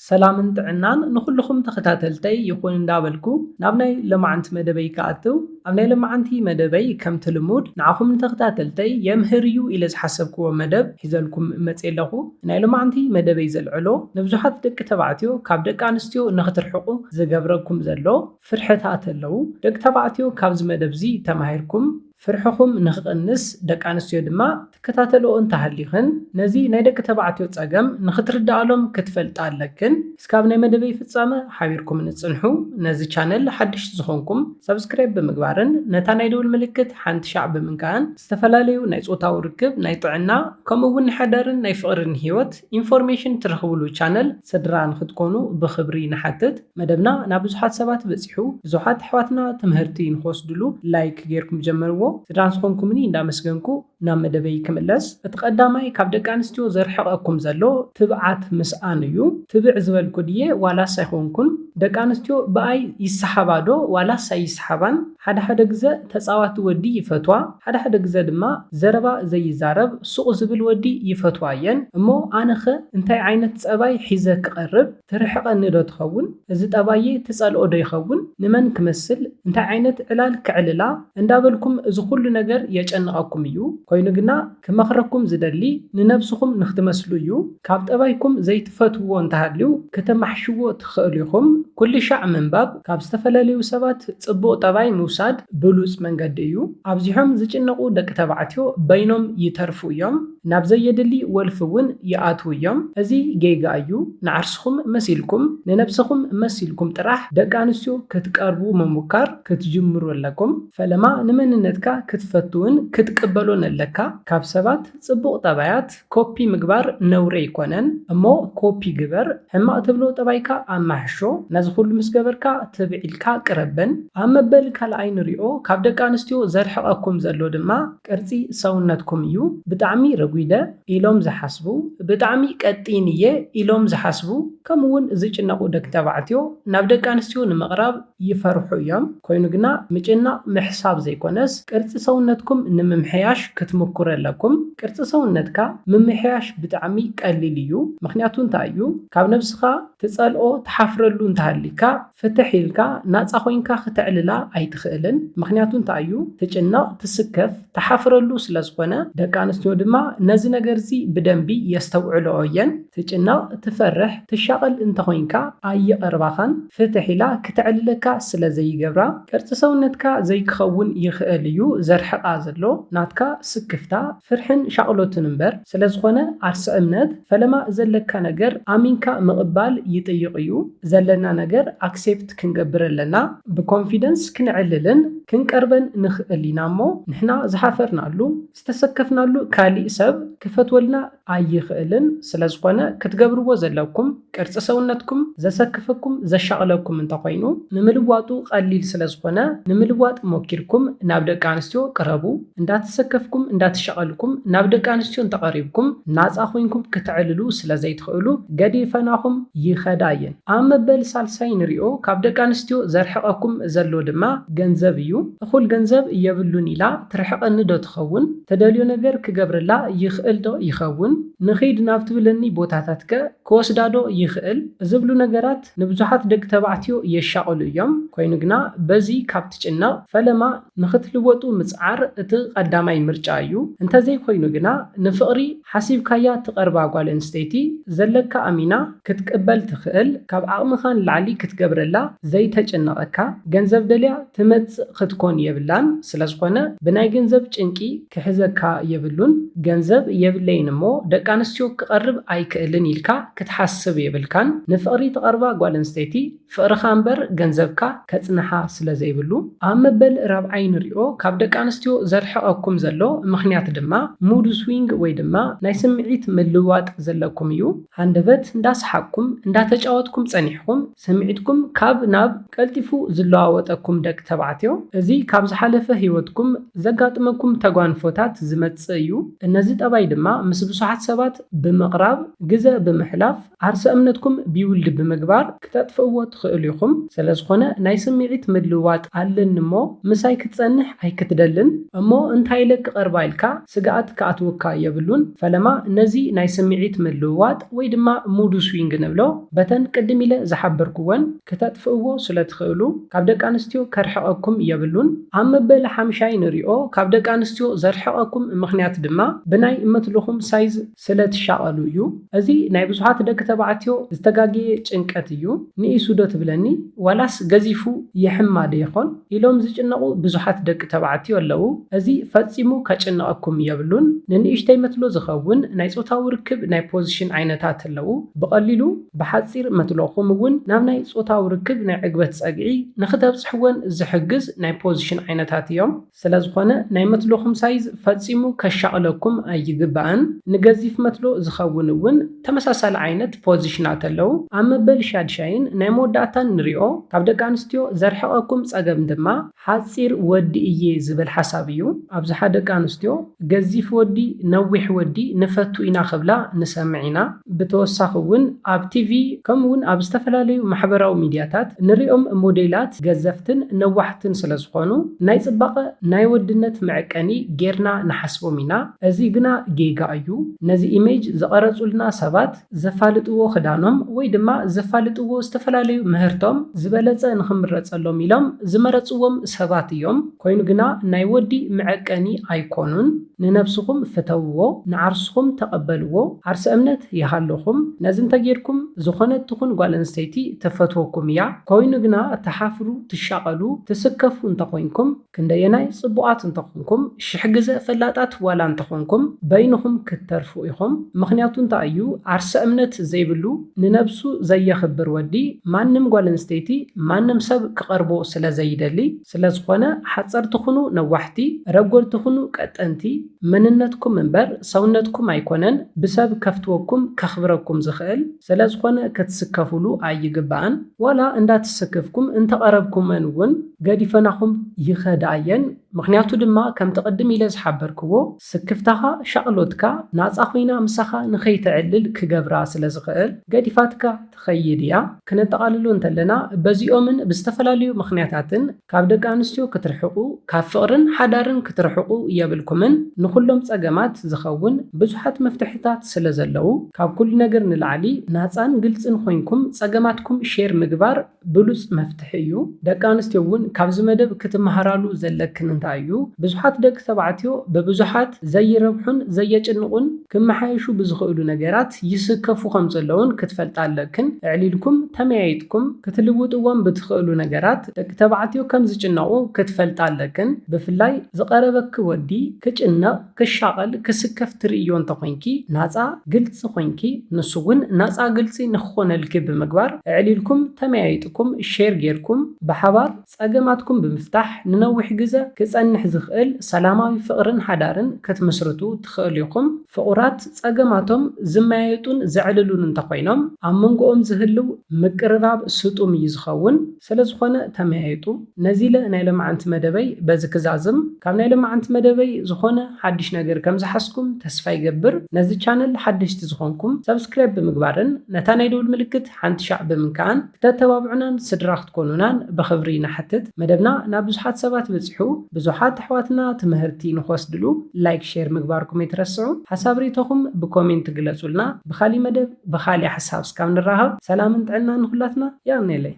ሰላምን ጥዕናን ንኩልኩም ተኸታተልተይ ይኹን እንዳበልኩ ናብ ናይ ለማዓንቲ መደበይ ከኣትው ኣብ ናይ ለማዓንቲ መደበይ ከምቲ ልሙድ ንዓኹም ተኸታተልተይ የምህርዩ ኢለ ዝሓሰብክዎ መደብ ሒዘልኩም መፅእ ኣለኹ። ናይ ለማዓንቲ መደበይ ዘልዕሎ ንብዙሓት ደቂ ተባዕትዮ ካብ ደቂ ኣንስትዮ ንኽትርሕቁ ዝገብረኩም ዘሎ ፍርሕታት ኣለዉ። ደቂ ተባዕትዮ ካብዚ መደብ እዚ ተማሂርኩም ፍርሕኹም ንኽቕንስ ደቂ ኣንስትዮ ድማ ትከታተልኦ እንተሃሊኽን ነዚ ናይ ደቂ ተባዕትዮ ፀገም ንኽትርዳእሎም ክትፈልጣ ኣለክን እስካብ ናይ መደበይ ፍጻመ ሓቢርኩም ንፅንሑ። ነዚ ቻነል ሓድሽ ዝኾንኩም ሰብስክራይብ ብምግባርን ነታ ናይ ደውል ምልክት ሓንቲ ሻዕ ብምንካእን ዝተፈላለዩ ናይ ፆታዊ ርክብ ናይ ጥዕና ከምኡውን ሓዳርን ናይ ፍቕርን ሂወት ኢንፎርሜሽን ትረኽብሉ ቻነል ስድራ ንኽትኮኑ ብኽብሪ ንሓትት። መደብና ናብ ብዙሓት ሰባት በፂሑ ብዙሓት ኣሕዋትና ትምህርቲ ንክወስድሉ ላይክ ጌርኩም ጀመርዎ። ስድራን ዝኾንኩምኒ እንዳመስገንኩ ናብ መደበይ ክምለስ። እቲ ቀዳማይ ካብ ደቂ ኣንስትዮ ዘርሕቐኩም ዘሎ ትብዓት ምስኣን እዩ። ትብዕ ዝበልኩ ድየ ዋላስ ኣይኮንኩን? ደቂ ኣንስትዮ ብኣይ ይሰሓባ ዶ ዋላስ ኣይሰሓባን? ሓደ ሓደ ግዜ ተፃዋቲ ወዲ ይፈትዋ፣ ሓደ ሓደ ግዜ ድማ ዘረባ ዘይዛረብ ሱቕ ዝብል ወዲ ይፈትዋ እየን። እሞ ኣነኸ እንታይ ዓይነት ፀባይ ሒዘ ክቐርብ ትርሕቐኒ ዶ ትኸውን? እዚ ጠባየ ትፀልኦ ዶ ይኸውን? ንመን ክመስል እንታይ ዓይነት ዕላል ክዕልላ እንዳበልኩም እዚ ኩሉ ነገር የጨንቐኩም እዩ። ኮይኑ ግና ክመኽረኩም ዝደሊ ንነብስኹም ንኽትመስሉ እዩ። ካብ ጠባይኩም ዘይትፈትውዎ እንተሃልዩ ከተማሕሽዎ ትኽእሉ ኢኹም። ኩሉ ሻዕ ምንባብ ካብ ዝተፈላለዩ ሰባት ጽቡቕ ጠባይ ምውሳድ ብሉፅ መንገዲ እዩ። ኣብዚሖም ዝጭነቑ ደቂ ተባዕትዮ በይኖም ይተርፉ እዮም፣ ናብ ዘየድሊ ወልፊ እውን ይኣትዉ እዮም። እዚ ጌጋ እዩ። ንዓርስኹም መሲልኩም ንነብስኹም መሲልኩም ጥራሕ ደቂ ኣንስትዮ ክትቀርቡ ምሙካር ክትጅምሩ ኣለኩም። ፈለማ ንመንነትካ ክትፈትውን ክትቅበሎን ኣለካ። ካብ ሰባት ጽቡቕ ጠባያት ኮፒ ምግባር ነውሪ ኣይኮነን እሞ ኮፒ ግበር። ሕማቕ ትብሎ ጠባይካ ኣማሕሾ። ነዚ ኩሉ ምስ ገበርካ ትብዒልካ ቅረበን። ኣብ መበል ካልኣይ ንሪኦ ካብ ደቂ ኣንስትዮ ዘርሕቐኩም ዘሎ ድማ ቅርፂ ሰውነትኩም እዩ። ብጣዕሚ ረጉደ ኢሎም ዝሓስቡ፣ ብጣዕሚ ቀጢን እየ ኢሎም ዝሓስቡ ከምኡውን ዝጭነቑ ደቂ ተባዕትዮ ናብ ደቂ ኣንስትዮ ንምቕራብ ይፈርሑ እዮም። ኮይኑ ግና ምጭናቕ ምሕሳብ ዘይኮነስ ቅርፂ ሰውነትኩም ንምምሕያሽ ክትምኩሩ ኣለኩም። ቅርፂ ሰውነትካ ምምሕያሽ ብጣዕሚ ቀሊል እዩ። ምክንያቱ እንታይ እዩ? ካብ ነብስኻ ትፀልኦ ትሓፍረሉ እንተሃሊካ ፍትሕ ኢልካ ናፃ ኮይንካ ክትዕልላ ኣይትኽእልን። ምክንያቱ እንታይ እዩ? ትጭነቕ፣ ትስከፍ፣ ትሓፍረሉ ስለ ዝኾነ ደቂ ኣንስትዮ ድማ ነዚ ነገር እዚ ብደንቢ የስተውዕልኦ እየን። ትጭነቕ፣ ትፈርሕ፣ ትሻቐል እንተኮይንካ ኣይቐርባኻን። ፍትሕ ኢላ ክትዕልለካ ስለ ዘይገብራ ቅርፂ ሰውነትካ ዘይክኸውን ይኽእል እዩ ዘርሕቓ ዘሎ ናትካ ስክፍታ ፍርሕን ሻቕሎትን እምበር። ስለ ዝኾነ ዓርሲ እምነት ፈለማ ዘለካ ነገር ኣሚንካ ምቕባል ይጥይቕ እዩ። ዘለና ነገር ኣክሴፕት ክንገብር ኣለና። ብኮንፊደንስ ክንዕልልን ክንቀርበን ንኽእል ኢና እሞ ንሕና ዝሓፈርናሉ ዝተሰከፍናሉ ካሊእ ሰብ ክፈትወልና ኣይኽእልን። ስለ ዝኾነ ክትገብርዎ ዘለኩም ቅርፂ ሰውነትኩም ዘሰክፈኩም ዘሻቕለኩም እንተኮይኑ ንምልዋጡ ቀሊል ስለ ዝኾነ ንምልዋጥ ሞኪርኩም ናብ ደቂ ኣንስትዮ ቅረቡ። እንዳተሰከፍኩም እንዳተሻቐልኩም ናብ ደቂ ኣንስትዮ እንተቐሪብኩም ናፃ ኮይንኩም ክትዕልሉ ስለ ዘይትኽእሉ ገዲፈናኹም ይኸዳ እየን። ኣብ መበል ሳልሳይ ንሪኦ ካብ ደቂ ኣንስትዮ ዘርሕቐኩም ዘሎ ድማ ገንዘብ እዩ። እኹል ገንዘብ የብሉን ኢላ ትርሕቐኒ ዶ ትኸውን? ተደልዮ ነገር ክገብርላ ይኽእል ዶ ይኸውን? ንኸይድ ናብ ትብለኒ ቦታታት ከ ክወስዳ ዶ ይኽእል? ዝብሉ ነገራት ንብዙሓት ደቂ ተባዕትዮ የሻቕሉ እዮም። ኮይኑ ግና በዚ ካብ ትጭነቕ ፈለማ ንኽትልወጡ ምፅዓር እቲ ቀዳማይ ምርጫ እዩ። እንተዘይኮይኑ ግና ንፍቕሪ ሓሲብካያ ትቐርባ ጓል ኣንስተይቲ ዘለካ ኣሚና ክትቅበል ትኽእል። ካብ ዓቕምኻን ላዕሊ ክትገብረላ ዘይተጨነቐካ ገንዘብ ደልያ ትመፅእ ክትኮን የብላን። ስለ ዝኾነ ብናይ ገንዘብ ጭንቂ ክሕዘካ የብሉን። ገንዘብ የብለይን እሞ ደቂ ኣንስትዮ ክቐርብ ኣይክእልን ኢልካ ክትሓስብ የብልካን። ንፍቕሪ ትቐርባ ጓል ኣንስተይቲ ፍቕርኻ እምበር ገንዘብካ ከፅንሓ ስለ ዘይብሉ። ኣብ መበል ራብዓይ ንሪኦ ካብ ደቂ ኣንስትዮ ዘርሕቐኩም ዘሎ ምክንያት ድማ ሙድ ስዊንግ ወይ ድማ ናይ ስምዒት ምልዋጥ ዘለኩም እዩ። ሃንደበት እንዳሰሓቅኩም እንዳተጫወትኩም ፀኒሕኩም ስምዒትኩም ካብ ናብ ቀልጢፉ ዝለዋወጠኩም ደቂ ተባዕትዮ እዚ ካብ ዝሓለፈ ህይወትኩም ዘጋጥመኩም ተጓንፎታት ዝመጽእ እዩ። እነዚ ጠባይ ድማ ምስ ብዙሓት ሰባት ብምቕራብ ግዘ ብምሕላፍ ዓርሰ እምነትኩም ቢውልድ ብምግባር ክተጥፍእዎ ትኽእሉ ኢኹም። ስለዝኾነ ናይ ስምዒት ምልውዋጥ ኣለኒ እሞ ምሳይ ክትጸንሕ ኣይክትደልን እሞ እንታይ ኢለ ክቐርባ ኢልካ ስግኣት ከኣትወካ የብሉን። ፈለማ ነዚ ናይ ስምዒት ምልውዋጥ ወይ ድማ ሙድ ስዊንግ ንብሎ በተን ቅድም ኢለ ዝሓበርክዎን ክተጥፍእዎ ስለትኽእሉ ካብ ደቂ ኣንስትዮ ከርሕቐኩም የብሉን። ኣብ መበል ሓምሻይ ንሪኦ ካብ ደቂ ኣንስትዮ ዘርሕቐኩም ምኽንያት ድማ ብናይ እመትልኹም ሳይዝ ስለትሻቐሉ እዩ። እዚ ናይ ብዙሓት ደቂ ተባዕትዮ ዝተጋገየ ጭንቀት እዩ። ንኢሱ ዶ ትብለኒ ዋላስ ገዚፉ የሕማደ ይኾን ኢሎም ዝጭነቑ ብዙሓት ደቂ ተባዕትዮ ኣለዉ። እዚ ፈፂሙ ከጭነቐኩም የብሉን። ንንእሽተይ መትሎ ዝኸውን ናይ ጾታዊ ርክብ ናይ ፖዚሽን ዓይነታት ኣለዉ። ብቐሊሉ ብሓፂር መትሎኹም እውን ናብ ናይ ጾታዊ ርክብ ናይ ዕግበት ፀግዒ ንኽተብፅሕወን ዝሕግዝ ናይ ፖዚሽን ዓይነታት እዮም። ስለዝኾነ ናይ መትሎኹም ሳይዝ ፈፂሙ ከሻቕለኩም ኣይግባእን። ንገዚፍ መትሎ ዝኸውን እውን ተመሳሳሊ ዓይነት ፖዚሽናት ኣለዉ። ኣብ መበል ሻድሻይን ናይ መወዳእታን ንሪኦ ካብ ደቂ ኣንስትዮ ዘርሕቐኩም ፀገም ድማ ሓፂር ወዲ እየ ዝብል ሓሳብ እዩ። ኣብዝሓ ደቂ ኣንስትዮ ገዚፍ ወዲ ነዊሕ ወዲ ንፈቱ ኢና ክብላ ንሰምዕ ኢና። ብተወሳኺ እውን ኣብ ቲቪ ከምኡውን ኣብ ዝተፈላለዩ ማሕበራዊ ሚድያታት ንሪኦም ሞዴላት ገዘፍትን ነዋሕትን ስለዝኾኑ ናይ ጽባቐ ናይ ወድነት መዐቀኒ ጌርና ንሓስቦም ኢና። እዚ ግና ጌጋ እዩ። ነዚ ኢሜጅ ዘቐረጹልና ሰባት ዘፋልጥዎ ክዳኖም ወይ ድማ ዘፋልጥዎ ዝተፈላለዩ ምህርቶም ዝበለጸ ንኽምረጸሎም ኢሎም ዝመረጽዎም ሰባት እዮም። ኮይኑ ግና ናይ ወዲ መዐቀኒ ኣይኮኑን። ንነብስኹም ፍተውዎ፣ ንዓርስኹም ተቐበልዎ፣ ዓርሰ እምነት ይሃለኹም። ነዚ እንተጌርኩም ዝኾነት ትኹን ጓል ኣንስተይቲ ተፈትወኩም እያ። ኮይኑ ግና ተሓፍሩ፣ ትሻቐሉ፣ ትስከፉ እንተኾንኩም ክንደየናይ ጽቡቓት እንተኾንኩም ሽሕ ግዘ ፈላጣት ዋላ እንተኾንኩም በይንኹም ክትተርፉ ኢኹም። ምኽንያቱ እንታይ እዩ? ዓርሰ እምነት ዘይብሉ ንነብሱ ዘየኽብር ወዲ ማንም ጓል ኣንስተይቲ ማንም ሰብ ክቐርቦ ስለዘይደሊ ስለዝኾነ ሓፀርቲ ኹኑ ነዋሕቲ፣ ረጎልቲ ኹኑ ቀጠንቲ መንነትኩም እምበር ሰውነትኩም ኣይኮነን ብሰብ ከፍትወኩም ከኽብረኩም ዝኽእል። ስለዝኾነ ክትስከፍሉ ኣይግባእን። ዋላ እንዳትስከፍኩም እንተቐረብኩመን እውን ገዲፈናኹም ይኸዳየን። ምኽንያቱ ድማ ከም ተቐድም ኢለ ዝሓበርክዎ ስክፍታኻ ሻቕሎትካ ናፃ ኮይና ምሳኻ ንኸይትዕልል ክገብራ ስለዝኽእል ገዲፋትካ ትኸይድ እያ። ክነጠቓልሎ እንተለና በዚኦምን ብዝተፈላለዩ ምኽንያታትን ካብ ደቂ ኣንስትዮ ክትርሕቑ ካብ ፍቕርን ሓዳርን ክትርሕቑ የብልኩምን። ንኹሎም ፀገማት ዝኸውን ብዙሓት መፍትሕታት ስለ ዘለዉ ካብ ኩሉ ነገር ንላዕሊ ናፃን ግልፅን ኮይንኩም ፀገማትኩም ሼር ምግባር ብሉፅ መፍትሒ እዩ። ደቂ ኣንስትዮ እውን ካብዚ መደብ ክትመሃራሉ ዘለክን እንታይ እዩ? ብዙሓት ደቂ ተባዕትዮ ብብዙሓት ዘይረብሑን ዘየጭንቁን ክመሓየሹ ብዝኽእሉ ነገራት ይስከፉ ከም ዘለውን ክትፈልጣ ኣለክን። ዕሊልኩም ተመያይጥኩም ክትልውጥዎም ብትኽእሉ ነገራት ደቂ ተባዕትዮ ከም ዝጭነቑ ክትፈልጣ ኣለክን። ብፍላይ ዝቐረበክ ወዲ ክጭነቕ፣ ክሻቐል፣ ክስከፍ ትርእዮ እንተኮንኪ ናፃ ግልፂ ኮንኪ ንሱ እውን ናፃ ግልፂ ንክኾነልኪ ብምግባር ዕሊልኩም ተመያይጥኩም ሼር ጌርኩም ብሓባር ፀገማትኩም ብምፍታሕ ንነዊሕ ግዜ ክጸንሕ ዝኽእል ሰላማዊ ፍቕርን ሓዳርን ክትምስርቱ ትኽእሉ ኢኹም። ፍቑራት ፀገማቶም ዝመያየጡን ዘዕልሉን እንተኮይኖም ኣብ መንጎኦም ዝህልው ምቅርራብ ስጡም እዩ ዝኸውን። ስለዝኾነ ተመያየጡ። ነዚ ኢለ ናይ ሎማዓንቲ መደበይ በዚ ክዛዝም ካብ ናይ ሎማዓንቲ መደበይ ዝኾነ ሓድሽ ነገር ከም ዝሓስኩም ተስፋ ይገብር። ነዚ ቻነል ሓድሽቲ ዝኾንኩም ሰብስክራይብ ብምግባርን ነታ ናይ ደውል ምልክት ሓንቲ ሻዕ ብምንካን ክተተባብዑናን ስድራ ክትኮኑናን ብኽብሪ ንሓትት። መደብና ናብ ብዙሓት ሰባት በፂሑ ብዙሓት ኣሕዋትና ትምህርቲ ንኽወስድሉ ላይክ ሼር ምግባርኩም ኣይትረስዑ። ሓሳብ ሪኢቶኹም ብኮሜንት ግለጹልና። ብኻሊእ መደብ ብኻሊእ ሓሳብ እስካብ ንራኸብ ሰላምን ጥዕናን ንኹላትና። ያልኔለይ